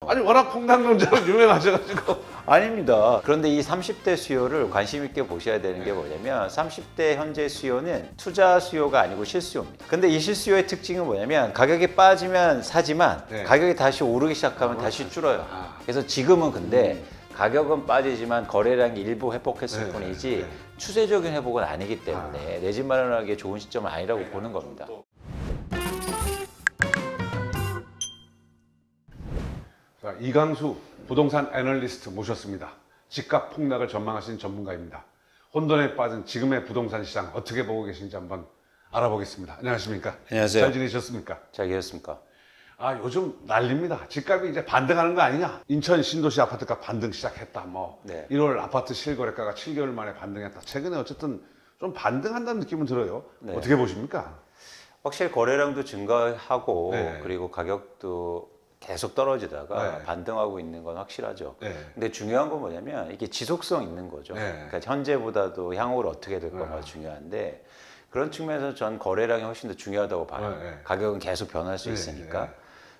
아니 워낙 퐁당론자로 유명하셔가지고. 아닙니다. 그런데 이 30대 수요를 관심 있게 보셔야 되는 게 뭐냐면 30대 현재 수요는 투자 수요가 아니고 실수요입니다. 근데 이 실수요의 특징은 뭐냐면 가격이 빠지면 사지만 네. 가격이 다시 오르기 시작하면 다시 줄어요. 그래서 지금은 근데 가격은 빠지지만 거래량이 일부 회복했을 뿐이지 추세적인 회복은 아니기 때문에 내 집 마련하기에 좋은 시점은 아니라고 보는 겁니다. 자, 이강수 부동산 애널리스트 모셨습니다. 집값 폭락을 전망하신 전문가입니다. 혼돈에 빠진 지금의 부동산 시장 어떻게 보고 계신지 한번 알아보겠습니다. 안녕하십니까? 안녕하세요. 잘 지내셨습니까? 잘 계셨습니까? 아, 요즘 난립니다. 집값이 이제 반등하는 거 아니냐? 인천 신도시 아파트값 반등 시작했다. 뭐 네. 1월 아파트 실거래가가 7개월 만에 반등했다. 최근에 어쨌든 좀 반등한다는 느낌은 들어요. 네. 어떻게 보십니까? 확실히 거래량도 증가하고 네. 그리고 가격도 계속 떨어지다가 네. 반등하고 있는 건 확실하죠. 네. 근데 중요한 건 뭐냐면 이게 지속성 있는 거죠. 네. 그러니까 현재보다도 향후로 어떻게 될 거가 네. 중요한데 그런 측면에서 전 거래량이 훨씬 더 중요하다고 봐요. 네. 가격은 계속 변할 수 네. 있으니까. 네.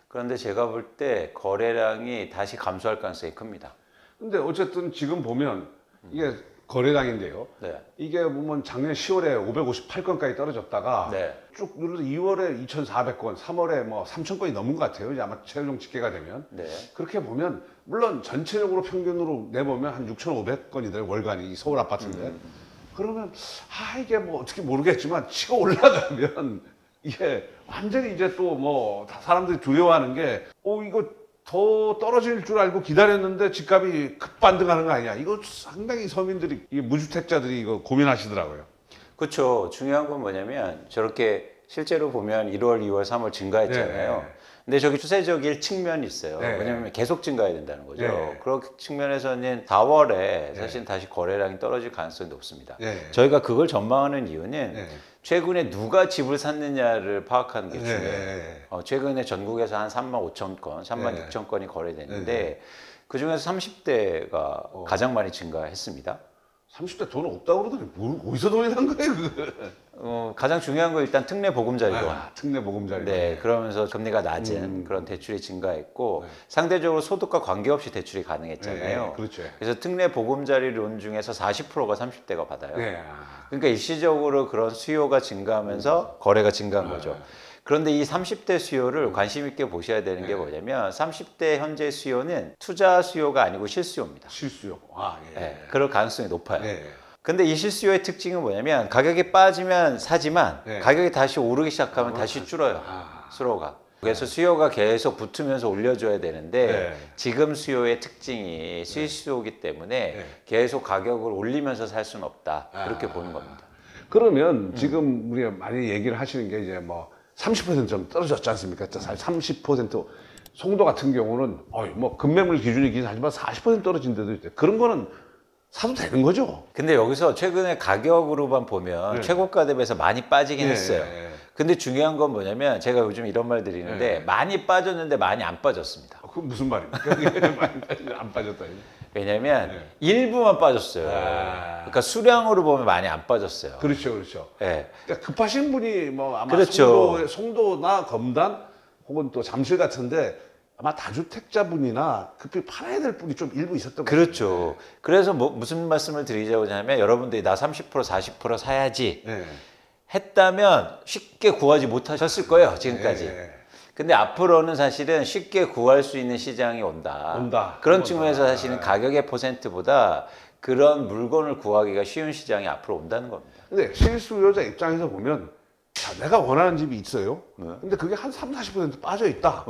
그런데 제가 볼 때 거래량이 다시 감소할 가능성이 큽니다. 근데 어쨌든 지금 보면 이게 거래량인데요. 네. 이게 보면 작년 10월에 558건까지 떨어졌다가 네. 쭉 눌러서 2월에 2,400건, 3월에 뭐 3,000건이 넘은 것 같아요. 이제 아마 최종 집계가 되면. 네. 그렇게 보면 물론 전체적으로 평균으로 내보면 한 6,500건이더라고요. 월간이 서울 아파트인데. 그러면 이게 뭐 어떻게 모르겠지만 치고 올라가면 이게 완전히 이제 또 뭐 사람들이 두려워하는 게 이거 더 떨어질 줄 알고 기다렸는데 집값이 급반등하는 거 아니야. 이거 상당히 서민들이, 이 무주택자들이 이거 고민하시더라고요. 그렇죠. 중요한 건 뭐냐면 저렇게 실제로 보면 1월, 2월, 3월 증가했잖아요. 네. 근데 저기 추세적일 측면이 있어요. 네. 왜냐하면 계속 증가해야 된다는 거죠. 네. 그런 측면에서는 4월에 사실 다시 거래량이 떨어질 가능성이 높습니다. 네. 저희가 그걸 전망하는 이유는 네. 최근에 누가 집을 샀느냐를 파악하는 게 네. 중요해요. 최근에 전국에서 한 3만 5천 건, 3만 네. 6천 건이 거래됐는데 네. 그중에서 30대가 가장 많이 증가했습니다. 30대 돈 없다고 그러더니 어디서 돈이 난 거예요, 그거? 가장 중요한 건 일단 특례 보금자리론. 특례 보금자리. 네, 그러면서 금리가 낮은 그런 대출이 증가했고 상대적으로 소득과 관계없이 대출이 가능했잖아요. 네, 그렇죠. 그래서 특례 보금자리론 중에서 40%가 30대가 받아요. 네. 그러니까 일시적으로 그런 수요가 증가하면서 거래가 증가한 거죠. 그런데 이 30대 수요를 관심 있게 보셔야 되는 게 뭐냐면 30대 현재 수요는 투자 수요가 아니고 실수요입니다. 실수요. 예. 네, 그럴 가능성이 높아요. 네. 근데 이 실수요의 특징은 뭐냐면 가격이 빠지면 사지만 네. 가격이 다시 오르기 시작하면 다시 줄어요. 수요가. 그래서 수요가 계속 붙으면서 올려줘야 되는데 네. 지금 수요의 특징이 실수요이기 때문에 계속 가격을 올리면서 살 수는 없다. 그렇게 보는 겁니다. 그러면 지금 우리가 많이 얘기를 하시는 게 이제 뭐 30% 좀 떨어졌지 않습니까? 30% 송도 같은 경우는 뭐 급매물 기준이긴 하지만 40% 떨어진 데도 있대. 그런 거는 사도 되는 거죠? 근데 여기서 최근에 가격으로만 보면 최고가 대비해서 많이 빠지긴 했어요. 근데 중요한 건 뭐냐면 제가 요즘 이런 말 드리는데 많이 빠졌는데 많이 안 빠졌습니다. 그건 무슨 말입니까? 많이 안 빠졌다. 왜냐면 일부만 빠졌어요. 그러니까 수량으로 보면 많이 안 빠졌어요. 그렇죠, 그렇죠. 네. 그러니까 급하신 분이 뭐 아마 그렇죠. 송도나 검단 혹은 또 잠실 같은데 아마 다주택자분이나 급히 팔아야 될 분이 좀 일부 있었던 것 같아요. 그렇죠. 그래서 무슨 말씀을 드리자고 하냐면 여러분들이 나 30% 40% 사야지 했다면 쉽게 구하지 못하셨을 거예요. 지금까지. 근데 앞으로는 사실은 쉽게 구할 수 있는 시장이 온다. 그런 측면에서 사실은 가격의 퍼센트보다 그런 물건을 구하기가 쉬운 시장이 앞으로 온다는 겁니다. 근데 실수요자 입장에서 보면 내가 원하는 집이 있어요. 근데 그게 한 30~40% 빠져 있다.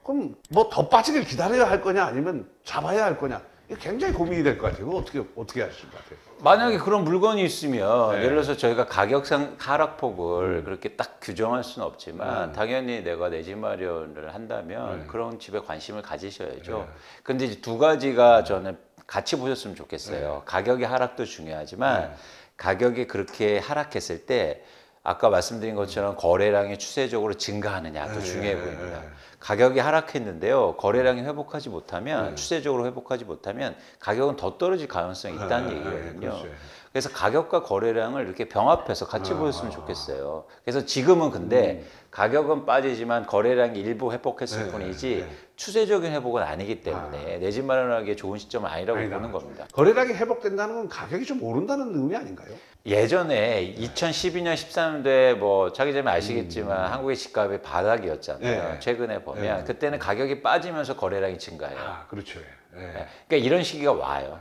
그럼 뭐 더 빠지길 기다려야 할 거냐 아니면 잡아야 할 거냐. 이게 굉장히 고민이 될 것 같아요. 그거 어떻게 하실 것 같아요? 만약에 그런 물건이 있으면 예를 들어서 저희가 가격상 하락폭을 그렇게 딱 규정할 수는 없지만 당연히 내가 내 집 마련을 한다면 그런 집에 관심을 가지셔야죠. 근데 이제 두 가지가 저는 같이 보셨으면 좋겠어요. 가격의 하락도 중요하지만 가격이 그렇게 하락했을 때 아까 말씀드린 것처럼 거래량이 추세적으로 증가하느냐도 중요해 보입니다. 가격이 하락했는데요. 거래량이 회복하지 못하면 추세적으로 회복하지 못하면 가격은 더 떨어질 가능성이 있다는 얘기거든요. 그렇죠. 그래서 가격과 거래량을 이렇게 병합해서 같이 보였으면 좋겠어요. 그래서 지금은 근데 가격은 빠지지만 거래량이 일부 회복했을 뿐이지 추세적인 회복은 아니기 때문에 내 집 마련하기에 좋은 시점은 아니라고 보는 겁니다. 거래량이 회복된다는 건 가격이 좀 오른다는 의미 아닌가요? 예전에 2012년, 13년도에 뭐 차 기자님 아시겠지만 한국의 집값이 바닥이었잖아요. 최근에 보면 그때는 가격이 빠지면서 거래량이 증가해요. 그렇죠. 그러니까 이런 시기가 와요.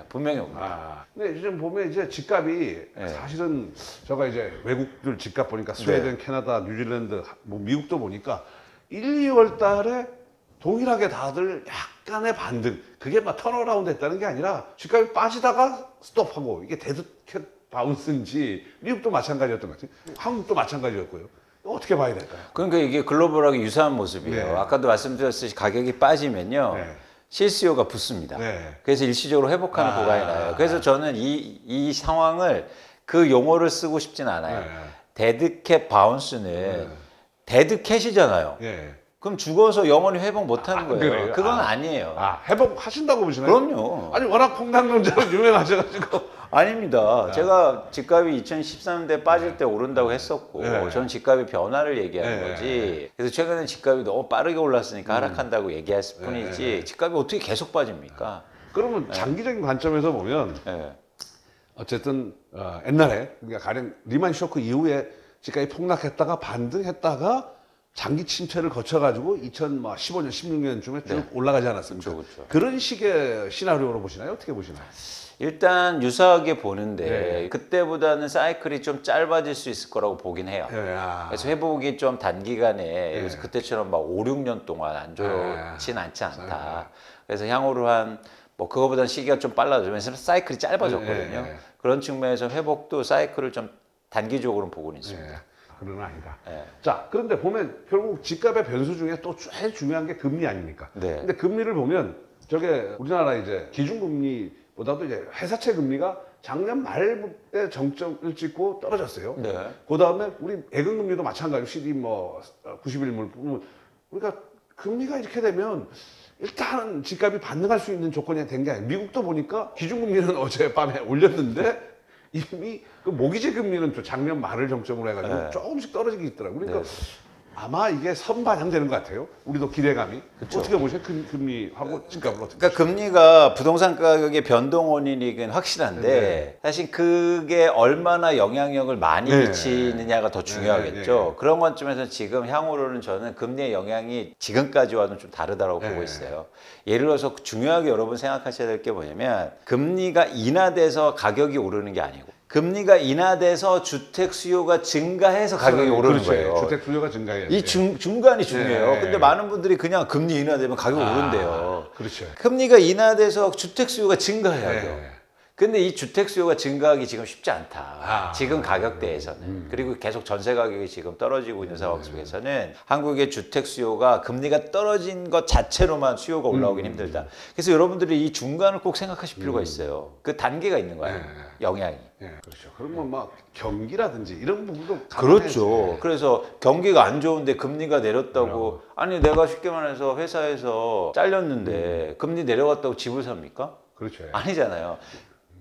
분명히 옵니다. 근데 요즘 보면 이제 집값이 사실은 제가 이제 외국들 집값 보니까 스웨덴, 캐나다, 뉴질랜드, 뭐 미국도 보니까 1, 2월 달에 동일하게 다들 약간의 반등, 그게 막 턴어라운드 했다는 게 아니라 집값이 빠지다가 스톱하고 이게 데드캣 바운스인지 미국도 마찬가지였던 것 같아요. 한국도 마찬가지였고요. 어떻게 봐야 될까요? 그러니까 이게 글로벌하게 유사한 모습이에요. 아까도 말씀드렸듯이 가격이 빠지면요. 실수요가 붙습니다. 그래서 일시적으로 회복하는 구간이 나요. 그래서 저는 이 상황을 그 용어를 쓰고 싶진 않아요. 데드캣 바운스는 데드캣이잖아요. 그럼 죽어서 영원히 회복 못하는 거예요. 그래요? 그건 아니에요. 회복하신다고 보시나요? 그럼요. 아니 워낙 콩당론자로 유명하셔가지고. 아닙니다. 제가 집값이 2013년대 빠질 때 오른다고 했었고 저는 집값의 변화를 얘기하는 거지. 그래서 최근에 집값이 너무 빠르게 올랐으니까 하락한다고 얘기했을 뿐이지 집값이 어떻게 계속 빠집니까? 그러면 장기적인 관점에서 보면 어쨌든 옛날에 그러니까 가령 리만 쇼크 이후에 집값이 폭락했다가 반등했다가 장기 침체를 거쳐가지고 2015년, 16년쯤에 쭉 올라가지 않았습니까? 그렇죠. 그런 식의 시나리오로 보시나요? 어떻게 보시나요? 일단 유사하게 보는데 그때보다는 사이클이 좀 짧아질 수 있을 거라고 보긴 해요. 그래서 회복이 좀 단기간에 그래서 그때처럼 막 5, 6년 동안 안 좋진 않지 않다. 그래서 향후로 한 뭐 그거보다는 시기가 좀 빨라져. 왜냐면 사이클이 짧아졌거든요. 그런 측면에서 회복도 사이클을 좀 단기적으로 보고는 있습니다. 그건 아니다. 자, 그런데 보면 결국 집값의 변수 중에 또 제일 중요한 게 금리 아닙니까? 근데 금리를 보면 저게 우리나라 이제 기준금리보다도 이제 회사채 금리가 작년 말에 정점을 찍고 떨어졌어요. 그 다음에 우리 예금금리도 마찬가지로 CD 뭐 91물 그러니까 금리가 이렇게 되면 일단 집값이 반등할 수 있는 조건이 된 게 아니에요. 미국도 보니까 기준금리는 어젯밤에 올렸는데 이미 그 모기지 금리는 또 작년 말을 정점으로 해가지고 조금씩 떨어지기 있더라고요. 그러니까 아마 이게 선반영되는 것 같아요. 우리도 기대감이. 어떻게 보세요? 금리하고 집값을 어떻게? 그러니까 금리가 부동산 가격의 변동 원인이긴 확실한데 사실 그게 얼마나 영향력을 많이 미치느냐가 더 중요하겠죠. 그런 관점에서 지금 향후로는 저는 금리의 영향이 지금까지와는 좀 다르다고 보고 있어요. 예를 들어서 중요하게 여러분 생각하셔야 될 게 뭐냐면 금리가 인하돼서 가격이 오르는 게 아니고 금리가 인하돼서 주택 수요가 증가해서 가격이 오르는 거예요. 주택 수요가 증가해요. 이 중간이 중요해요. 근데 많은 분들이 그냥 금리 인하되면 가격이 오른대요. 그렇죠. 금리가 인하돼서 주택 수요가 증가해야 돼요. 근데 이 주택 수요가 증가하기 지금 쉽지 않다. 지금 가격대에서는. 그리고 계속 전세 가격이 지금 떨어지고 있는 상황 속에서는 한국의 주택 수요가 금리가 떨어진 것 자체로만 수요가 올라오긴 힘들다. 그래서 여러분들이 이 중간을 꼭 생각하실 필요가 있어요. 그 단계가 있는 거예요. 영향이. 그렇죠. 그러면 막 경기라든지 이런 부분도 그렇죠. 그래서 경기가 안 좋은데 금리가 내렸다고 아니 내가 쉽게 말해서 회사에서 잘렸는데 금리 내려갔다고 집을 삽니까? 그렇죠. 아니잖아요.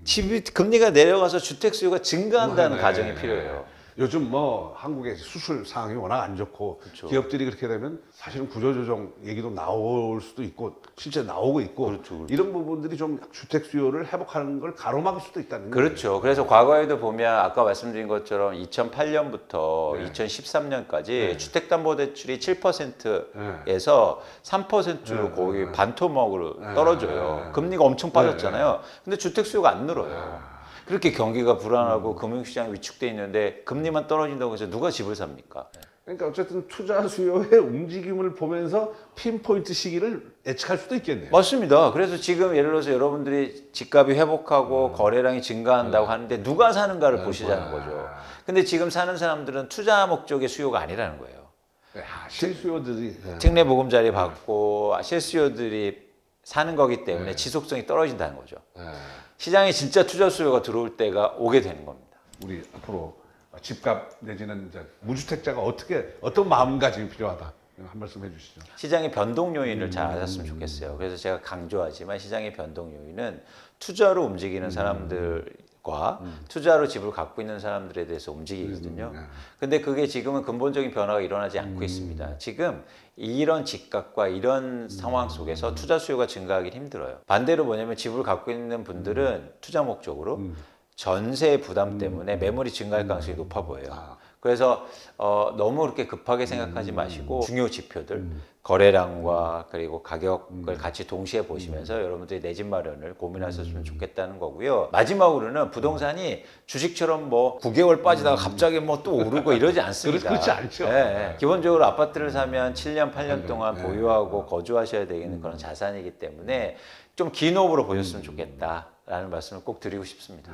집이 금리가 내려가서 주택 수요가 증가한다는 가정이 필요해요. 요즘 뭐 한국의 수출 상황이 워낙 안 좋고 기업들이 그렇게 되면 사실은 구조조정 얘기도 나올 수도 있고 실제 나오고 있고 이런 부분들이 좀 주택 수요를 회복하는 걸 가로막을 수도 있다는 거예요. 그렇죠. 그래서 과거에도 보면 아까 말씀드린 것처럼 2008년부터 2013년까지 주택담보대출이 7%에서 3%로 거의 반토막으로 떨어져요. 금리가 엄청 빠졌잖아요. 근데 주택 수요가 안 늘어요. 그렇게 경기가 불안하고 금융시장이 위축돼 있는데 금리만 떨어진다고 해서 누가 집을 삽니까? 그러니까 어쨌든 투자 수요의 움직임을 보면서 핀포인트 시기를 예측할 수도 있겠네요. 맞습니다. 그래서 지금 예를 들어서 여러분들이 집값이 회복하고 거래량이 증가한다고 하는데 누가 사는가를 보시자는 거죠. 근데 지금 사는 사람들은 투자 목적의 수요가 아니라는 거예요. 실수요들이 특례보금자리 받고 실수요들이 사는 거기 때문에 지속성이 떨어진다는 거죠. 시장에 진짜 투자 수요가 들어올 때가 오게 되는 겁니다. 우리 앞으로 집값 내지는 이제 무주택자가 어떤 마음가짐이 필요하다. 한 말씀 해주시죠. 시장의 변동 요인을 잘 아셨으면 좋겠어요. 그래서 제가 강조하지만 시장의 변동 요인은 투자로 움직이는 사람들과 투자로 집을 갖고 있는 사람들에 대해서 움직이거든요. 근데 그게 지금은 근본적인 변화가 일어나지 않고 있습니다. 지금 이런 집값과 이런 상황 속에서 투자 수요가 증가하기 힘들어요. 반대로 뭐냐면 집을 갖고 있는 분들은 투자 목적으로 전세 부담 때문에 매물이 증가할 가능성이 높아 보여요. 그래서 너무 그렇게 급하게 생각하지 마시고 중요 지표들 거래량과 그리고 가격을 같이 동시에 보시면서 여러분들이 내 집 마련을 고민하셨으면 좋겠다는 거고요. 마지막으로는 부동산이 주식처럼 뭐 9개월 빠지다가 갑자기 뭐 또 오르고 이러지 않습니다. 그렇지 않죠. 네. 기본적으로 아파트를 사면 7년, 8년 동안 보유하고 거주하셔야 되는 그런 자산이기 때문에 좀 긴 호흡으로 보셨으면 좋겠다라는 말씀을 꼭 드리고 싶습니다.